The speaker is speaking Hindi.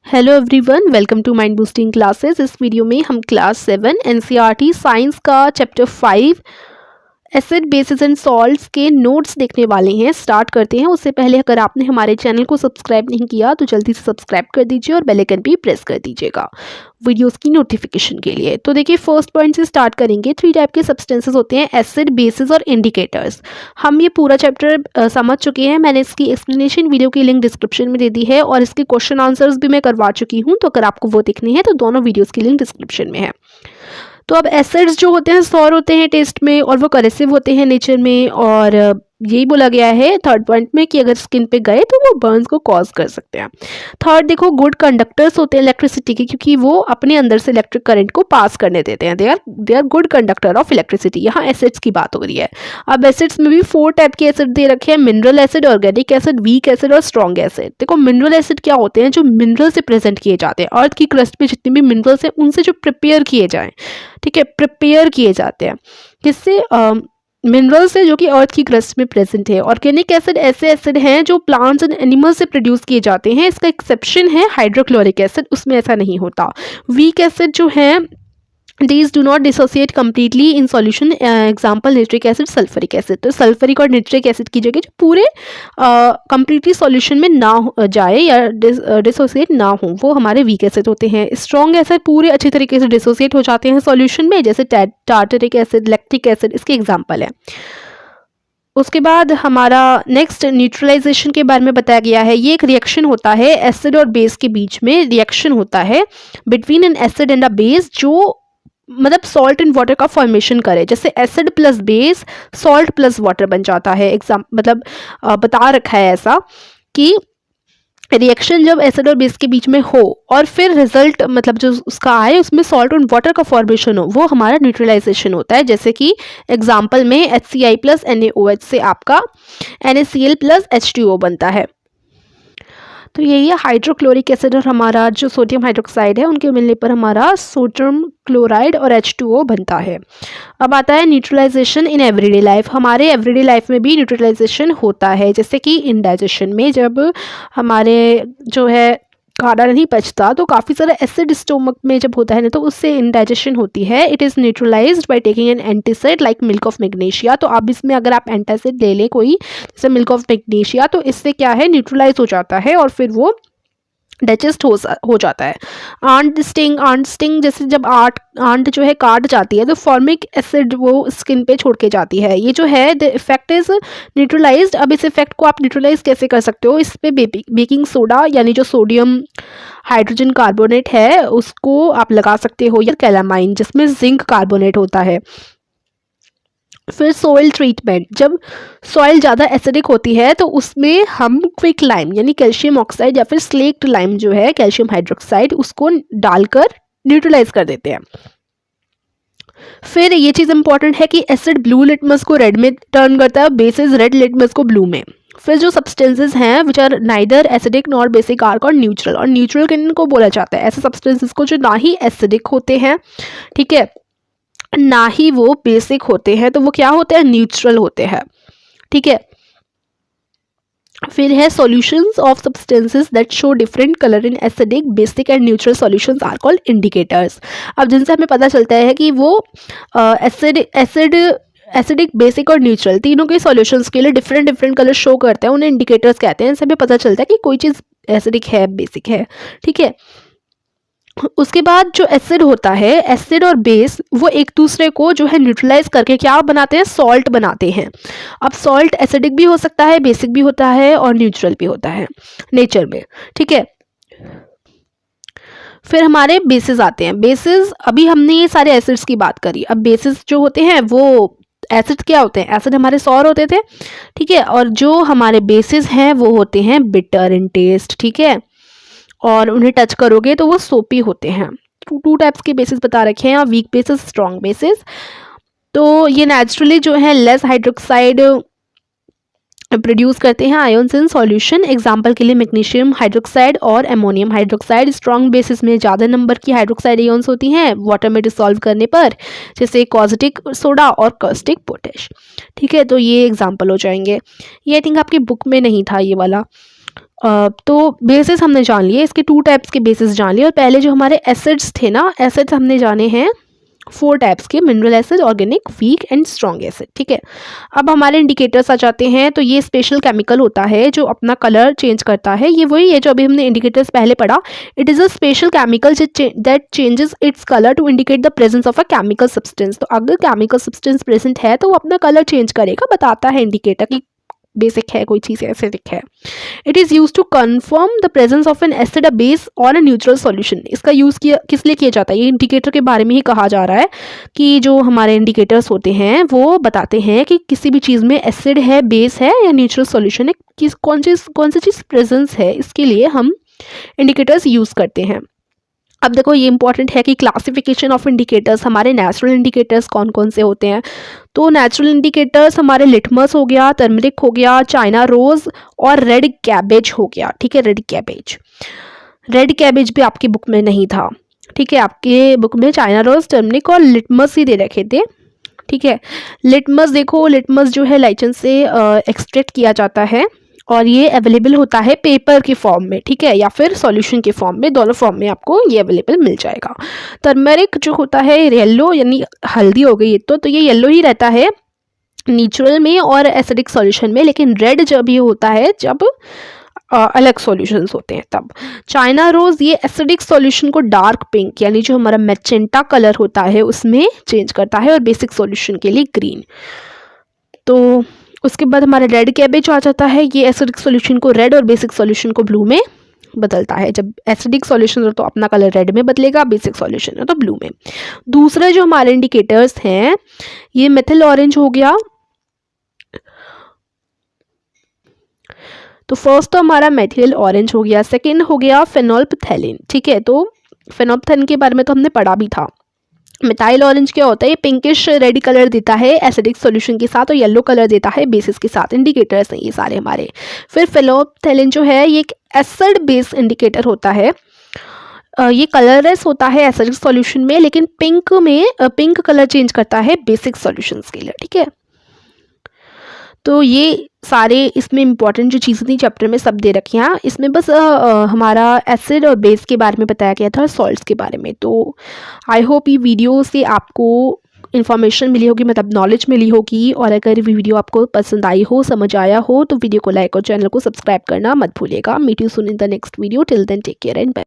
Hello everyone, welcome to mind boosting classes. इस वीडियो में हम क्लास 7 एनसीईआरटी साइंस का chapter 5 acid bases and salts के नोट्स देखने वाले हैं। स्टार्ट करते हैं। उससे पहले अगर आपने हमारे चैनल को सब्सक्राइब नहीं किया तो जल्दी से सब्सक्राइब कर दीजिए और बेल आइकन भी प्रेस कर दीजिएगा वीडियोस की नोटिफिकेशन के लिए। तो देखिए, फर्स्ट पॉइंट से स्टार्ट करेंगे। 3 टाइप के सब्सटेंसेस होते हैं, एसिड, बेसिस और इंडिकेटर्स। हम ये पूरा चैप्टर समझ चुके हैं। मैंने इसकी एक्सप्लेनेशन वीडियो की लिंक डिस्क्रिप्शन में दे दी है और इसके क्वेश्चन आंसर्स भी मैं करवा चुकी हूँ। तो अगर आपको वो देखनी है तो दोनों वीडियोज़ की लिंक डिस्क्रिप्शन में है। तो अब एसिड्स जो होते हैं सौर होते हैं टेस्ट में और वो करेसिव होते हैं नेचर में, और यही बोला गया है थर्ड पॉइंट में कि अगर स्किन पे गए तो वो बर्न्स को कॉज कर सकते हैं। थर्ड देखो, गुड कंडक्टर्स होते हैं इलेक्ट्रिसिटी के, क्योंकि वो अपने अंदर से इलेक्ट्रिक करंट को पास करने देते हैं। They are good conductor of electricity. यहाँ एसिड्स की बात हो रही है। अब एसिड्स में भी 4 टाइप के एसिड दे रखे हैं, mineral acid, organic acid, weak acid और स्ट्रॉन्ग एसिड। देखो, मिनरल एसिड क्या होते हैं? जो मिनरल से प्रेजेंट किए जाते हैं, अर्थ की क्रस्ट पे जितने भी मिनरल्स हैं उनसे जो प्रिपेयर किए जाएं, ठीक है, प्रिपेयर किए जाते हैं किससे? मिनरल से, जो कि अर्थ की क्रस्ट में प्रेजेंट है। ऑर्गेनिक एसिड ऐसे एसिड हैं जो प्लांट्स एंड एनिमल्स से प्रोड्यूस किए जाते हैं। इसका एक्सेप्शन है हाइड्रोक्लोरिक एसिड, उसमें ऐसा नहीं होता। वीक एसिड जो है, these do not dissociate completely in solution, example nitric acid, sulphuric acid. तो सल्फरिक और निट्रिक एसिड की जगह जो पूरे कंप्लीटली सॉल्यूशन में ना जाए या डिसोसिएट ना हो, वो हमारे वीक एसिड होते हैं। स्ट्रॉन्ग एसिड पूरे अच्छी तरीके से डिसोसिएट हो जाते हैं सॉल्यूशन में, जैसे टार्टरिक एसिड, लैक्टिक एसिड इसके एग्जाम्पल है। उसके बाद हमारा नेक्स्ट न्यूट्रलाइजेशन के बारे में बताया गया है। ये एक रिएक्शन होता है एसिड और बेस के बीच में, रिएक्शन होता है between N acid and a base, जो मतलब सॉल्ट एंड वाटर का फॉर्मेशन करे। जैसे acid plus base salt plus water बन जाता है। मतलब बता रखा है ऐसा कि रिएक्शन जब एसिड और बेस के बीच में हो और फिर रिजल्ट मतलब जो उसका आए उसमें सॉल्ट और वाटर का फॉर्मेशन हो, वो हमारा न्यूट्रलाइजेशन होता है। जैसे कि एग्जांपल में HCl प्लस NaOH से आपका NaCl प्लस H2O बनता है। तो यही है हाइड्रोक्लोरिक एसिड और हमारा जो सोडियम हाइड्रोक्साइड है, उनके मिलने पर हमारा सोडियम क्लोराइड और H2O बनता है। अब आता है न्यूट्रलाइजेशन इन एवरीडे लाइफ। हमारे एवरीडे लाइफ में भी न्यूट्रलाइजेशन होता है, जैसे कि इंडाइजेशन में जब हमारे जो है खाना नहीं पचता तो काफ़ी सारा एसिड स्टोमक में जब होता है ना, तो उससे इंडाइजेशन होती है। It is neutralized by taking an antacid like milk of magnesia. तो अब इसमें अगर आप एंटासिड ले लें कोई, जैसे मिल्क ऑफ मैग्नीशिया, तो इससे क्या है, न्यूट्रलाइज हो जाता है और फिर वो डाइजेस्ट हो जाता है। आंट स्टिंग जैसे जब आंट जो है काट जाती है तो फॉर्मिक एसिड वो स्किन पे छोड़ के जाती है। ये जो है द इफेक्ट इज न्यूट्रलाइज्ड। अब इस इफेक्ट को आप न्यूट्रलाइज कैसे कर सकते हो? इस पे बेकिंग सोडा यानी जो सोडियम हाइड्रोजन कार्बोनेट है उसको आप लगा सकते हो, या कैलामाइन जिसमें जिंक कार्बोनेट होता है। फिर सॉइल ट्रीटमेंट, जब सॉइल ज़्यादा एसिडिक होती है तो उसमें हम क्विक लाइम यानी कैल्शियम ऑक्साइड या फिर स्लेक्ट लाइम जो है कैल्शियम हाइड्रोक्साइड, उसको डालकर न्यूट्रलाइज कर देते हैं। फिर ये चीज़ इंपॉर्टेंट है कि एसिड ब्लू लिटमस को रेड में टर्न करता है, बेसिस रेड लिटमस को ब्लू में। फिर जो सब्सटेंसेस हैं which are neither acidic nor basic are called neutral, और न्यूट्रल किनको बोला जाता है? ऐसे सब्सटेंसेस को जो ना ही एसिडिक होते हैं, ठीक है, ना ही वो बेसिक होते हैं, तो वो क्या होते हैं? न्यूट्रल होते हैं, ठीक है। फिर है solutions of substances that show different colour in acidic, basic and neutral solutions are called indicators. अब जिनसे हमें पता चलता है कि वो एसिडिक, बेसिक और न्यूट्रल तीनों के सॉल्यूशंस के लिए डिफरेंट कलर शो करते हैं, उन्हें इंडिकेटर्स कहते हैं। इनसे हमें पता चलता है कि कोई चीज़ एसिडिक है, बेसिक है, ठीक है। उसके बाद जो एसिड होता है, एसिड और बेस वो एक दूसरे को जो है न्यूट्रलाइज करके क्या बनाते हैं? सॉल्ट बनाते हैं। अब सॉल्ट एसिडिक भी हो सकता है, बेसिक भी होता है और न्यूट्रल भी होता है नेचर में, ठीक है। फिर हमारे बेसिस आते हैं। बेसिस, अभी हमने ये सारे एसिड्स की बात करी। अब बेसिस जो होते हैं वो एसिड क्या होते हैं? एसिड हमारे सौर होते थे, ठीक है, और जो हमारे बेसिस हैं वो होते हैं बिटर इन टेस्ट, ठीक है, और उन्हें टच करोगे तो वो सोपी होते हैं। 2 टाइप्स के बेसिस बता रखे हैं, वीक बेसिस, स्ट्रॉन्ग बेसिस। तो ये नेचुरली जो है लेस हाइड्रोक्साइड प्रोड्यूस करते हैं आयंस इन सॉल्यूशन। एग्जांपल के लिए मैग्नीशियम हाइड्रोक्साइड और अमोनियम हाइड्रोक्साइड। स्ट्रॉन्ग बेसिस में ज़्यादा नंबर की हाइड्रोक्साइड आयंस होती हैं वाटर में डिसॉल्व करने पर, जैसे कॉस्टिक सोडा और कॉस्टिक पोटेश, ठीक है। तो ये एग्जांपल हो जाएंगे। ये आई थिंक आपकी बुक में नहीं था ये वाला, तो बेसिस हमने जान लिए, इसके 2 टाइप्स के बेसिस जान लिए। और पहले जो हमारे एसिड्स थे ना, एसिड्स हमने जाने हैं 4 टाइप्स के, mineral acid, organic, weak and strong acid. ठीक है, अब हमारे इंडिकेटर्स आ जाते हैं। तो ये स्पेशल केमिकल होता है जो अपना कलर चेंज करता है। ये वही है जो अभी हमने इंडिकेटर्स पहले पढ़ा। It is a special chemical that changes its colour to indicate the presence of a chemical substance. तो अगर केमिकल सब्सटेंस प्रेजेंट है तो वो अपना कलर चेंज करेगा, बताता है इंडिकेटर की बेसिक है, कोई चीज़ एसिडिक है। It is use to confirm the presence of an acid, a base और अ न्यूट्रल सॉल्यूशन। इसका यूज़ किया किस लिए किया जाता है, ये इंडिकेटर के बारे में ही कहा जा रहा है कि जो हमारे इंडिकेटर्स होते हैं वो बताते हैं कि किसी भी चीज़ में एसिड है, बेस है या न्यूट्रल सॉल्यूशन है, कौन सी चीज़ प्रेजेंस है, इसके लिए हम इंडिकेटर्स यूज़ करते हैं। अब देखो ये इंपॉर्टेंट है कि क्लासिफिकेशन ऑफ इंडिकेटर्स, हमारे नेचुरल इंडिकेटर्स कौन कौन से होते हैं। तो नेचुरल इंडिकेटर्स हमारे लिटमस हो गया, टर्मरिक हो गया, चाइना रोज़ और रेड कैबेज हो गया। ठीक है, रेड कैबेज भी आपकी बुक में नहीं था। ठीक है, आपके बुक में चाइना रोज़, टर्मरिक और लिटमस ही दे रखे थे। ठीक है, लिटमस देखो, लिटमस जो है लाइचन से एक्सट्रैक्ट किया जाता है और ये अवेलेबल होता है पेपर के फॉर्म में। ठीक है, या फिर सॉल्यूशन के फॉर्म में, दोनों फॉर्म में आपको ये अवेलेबल मिल जाएगा। टर्मरिक जो होता है येलो, यानी हल्दी हो गई तो ये येलो ही रहता है नेचुरल में और एसिडिक सॉल्यूशन में, लेकिन रेड जब ये होता है जब अलग सॉल्यूशंस होते हैं तब। चाइना रोज़ ये एसिडिक सॉल्यूशन को डार्क पिंक, यानी जो हमारा मैजेंटा कलर होता है उसमें चेंज करता है, और बेसिक सॉल्यूशन के लिए ग्रीन। तो उसके बाद हमारा रेड कैबेज आ जाता है, ये एसिडिक सॉल्यूशन को रेड और बेसिक सॉल्यूशन को ब्लू में बदलता है। जब एसिडिक सॉल्यूशन हो तो अपना कलर रेड में बदलेगा, बेसिक सॉल्यूशन है तो ब्लू में। दूसरे जो हमारे इंडिकेटर्स हैं, ये मेथिल ऑरेंज हो गया। तो फर्स्ट तो हमारा मेथिल ऑरेंज हो गया, सेकेंड हो गया फेनोल्फथैलीन। ठीक है, तो फेनोल्फथैलीन के बारे में तो हमने पढ़ा भी था। मिथाइल ऑरेंज क्या होता है, ये पिंकिश रेड कलर देता है एसिडिक सॉल्यूशन के साथ और येलो कलर देता है बेसिस के साथ। इंडिकेटर्स हैं ये सारे हमारे। फिर फेनोल्फथैलीन जो है ये एक एसिड बेस इंडिकेटर होता है। ये कलरलेस होता है एसिडिक सॉल्यूशन में, लेकिन पिंक कलर चेंज करता है बेसिक सॉल्यूशंस के लिए। ठीक है, तो ये सारे इसमें इंपॉर्टेंट जो चीज़ें थी चैप्टर में सब दे रखी हैं। इसमें बस हमारा एसिड और बेस के बारे में बताया गया था, सॉल्ट्स के बारे में। तो आई होप ये वीडियो से आपको इन्फॉर्मेशन मिली होगी, मतलब नॉलेज मिली होगी। और अगर वीडियो आपको पसंद आई हो, समझ आया हो, तो वीडियो को लाइक और चैनल को सब्सक्राइब करना मत भूलिएगा। Meet you soon in the next video. Till then take care and bye.